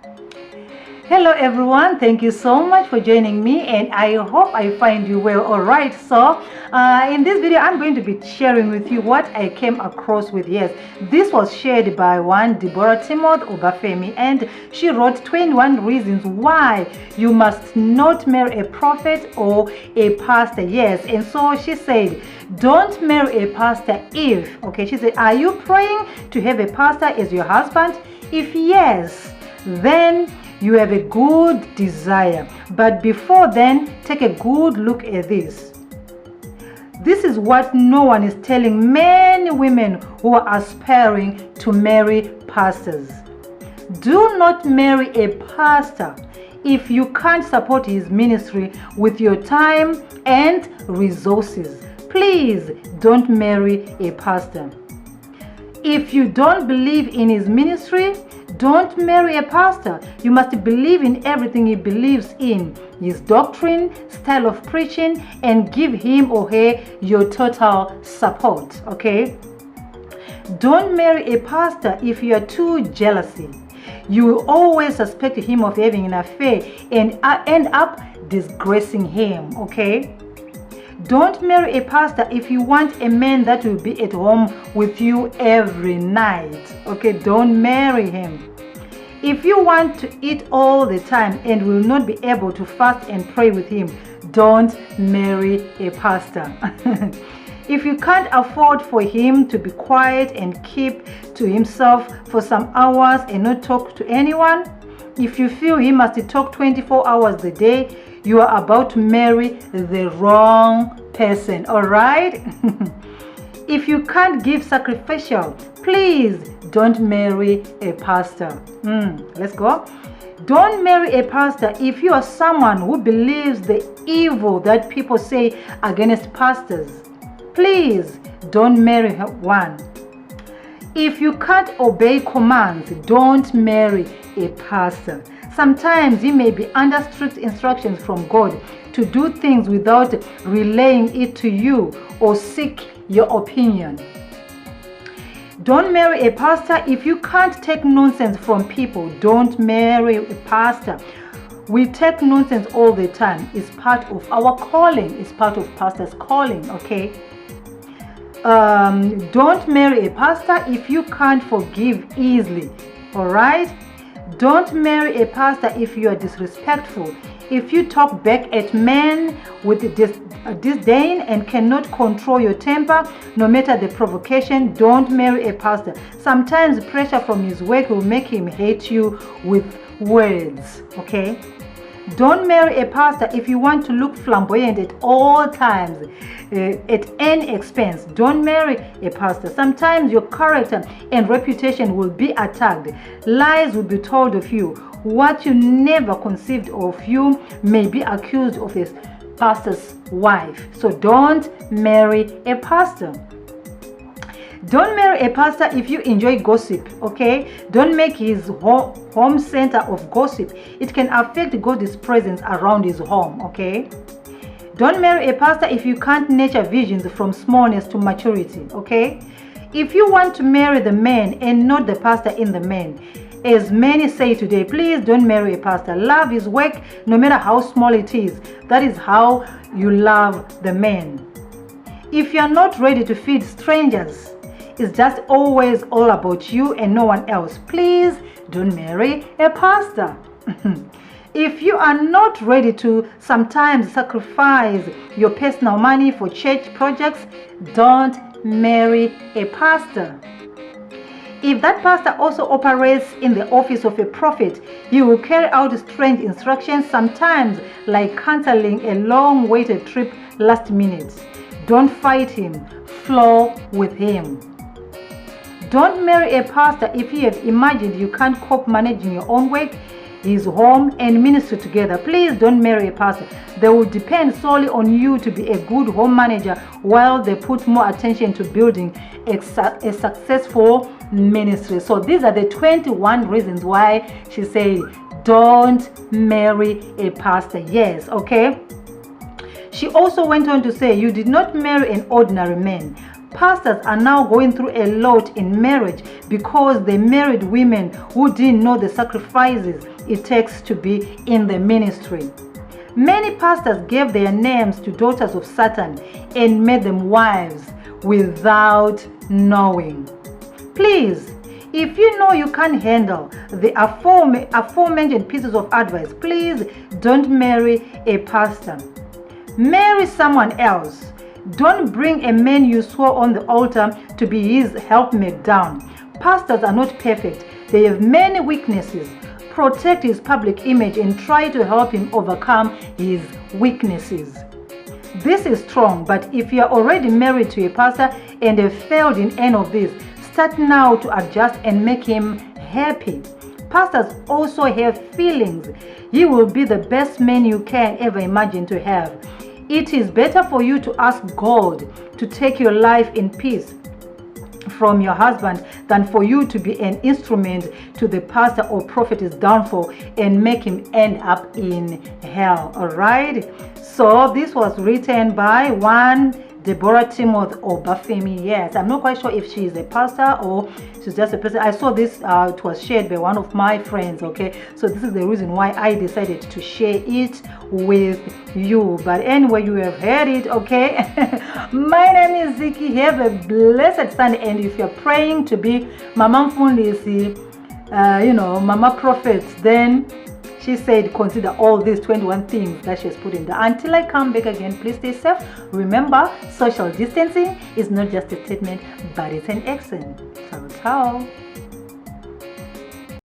Hello everyone, thank you so much for joining me, and I hope I find you well. Alright, so in this video I'm going to be sharing with you what I came across with. Yes, this was shared by one Deborah Timothy Obafemi, and she wrote 21 reasons why you must not marry a prophet or a pastor. Yes, and so she said, don't marry a pastor if, okay, she said, are you praying to have a pastor as your husband? If yes, then you have a good desire. But before then, take a good look at this. This is what no one is telling many women who are aspiring to marry pastors. Do not marry a pastor if you can't support his ministry with your time and resources. Please don't marry a pastor. If you don't believe in his ministry, don't marry a pastor. You must believe in everything he believes in, his doctrine, style of preaching, and give him or her your total support, okay? Don't marry a pastor if you are too jealousy. You will always suspect him of having an affair and end up disgracing him, okay? Don't marry a pastor if you want a man that will be at home with you every night, okay? Don't marry him. If you want to eat all the time and will not be able to fast and pray with him, don't marry a pastor. If you can't afford for him to be quiet and keep to himself for some hours and not talk to anyone, if you feel he must talk 24 hours a day, you are about to marry the wrong person, all right? If you can't give sacrificial, please don't marry a pastor. Let's go. Don't marry a pastor if you are someone who believes the evil that people say against pastors. Please don't marry one. If you can't obey commands, don't marry a pastor. Sometimes you may be under strict instructions from God to do things without relaying it to you or seek your opinion. Don't marry a pastor if you can't take nonsense from people. Don't marry a pastor. We take nonsense all the time. It's part of our calling. It's part of pastor's calling, okay? Don't marry a pastor if you can't forgive easily, all right? Don't marry a pastor if you are disrespectful. If you talk back at men with disdain and cannot control your temper, no matter the provocation, don't marry a pastor. Sometimes pressure from his work will make him hate you with words, okay? Don't marry a pastor if you want to look flamboyant at all times, at any expense. Don't marry a pastor. Sometimes your character and reputation will be attacked. Lies will be told of you. What you never conceived of you may be accused of a pastor's wife. So don't marry a pastor. Don't marry a pastor if you enjoy gossip, okay? Don't make his home center of gossip. It can affect God's presence around his home, okay? Don't marry a pastor if you can't nurture visions from smallness to maturity, okay? If you want to marry the man and not the pastor in the man, as many say today, please don't marry a pastor. Love his work no matter how small it is. That is how you love the man. If you are not ready to feed strangers, it's just always all about you and no one else, please don't marry a pastor. If you are not ready to sometimes sacrifice your personal money for church projects, don't marry a pastor. If that pastor also operates in the office of a prophet, he will carry out strange instructions, sometimes like canceling a long-awaited trip last minute. Don't fight him, flow with him. Don't marry a pastor if you have imagined you can't cope managing your own work, his home, and ministry together. Please don't marry a pastor. They will depend solely on you to be a good home manager while they put more attention to building a successful ministry. So these are the 21 reasons why she said don't marry a pastor. Yes, okay? She also went on to say you did not marry an ordinary man. Pastors are now going through a lot in marriage because they married women who didn't know the sacrifices it takes to be in the ministry. Many pastors gave their names to daughters of Satan and made them wives without knowing. Please, if you know you can't handle the aforementioned pieces of advice, please don't marry a pastor. Marry someone else. Don't bring a man you swore on the altar to be his helpmate down. Pastors are not perfect. They have many weaknesses. Protect his public image and try to help him overcome his weaknesses. This is strong, but if you are already married to a pastor and have failed in any of this, start now to adjust and make him happy. Pastors also have feelings. He will be the best man you can ever imagine to have. It is better for you to ask God to take your life in peace from your husband than for you to be an instrument to the pastor or prophet's downfall and make him end up in hell. All right, so this was written by one Deborah Timothy Obafemi. Yes, I'm not quite sure if she is a pastor or she's just a person. I saw this, it was shared by one of my friends. Okay, so this is the reason why I decided to share it with you. But anyway, you have heard it. Okay, my name is Ziki. Have a blessed Sunday, and if you're praying to be Mama Mfundisi, Mama Prophet, then she said, consider all these 21 things that she has put in there. Until I come back again, please stay safe. Remember, social distancing is not just a statement, but it's an action. Ciao, ciao.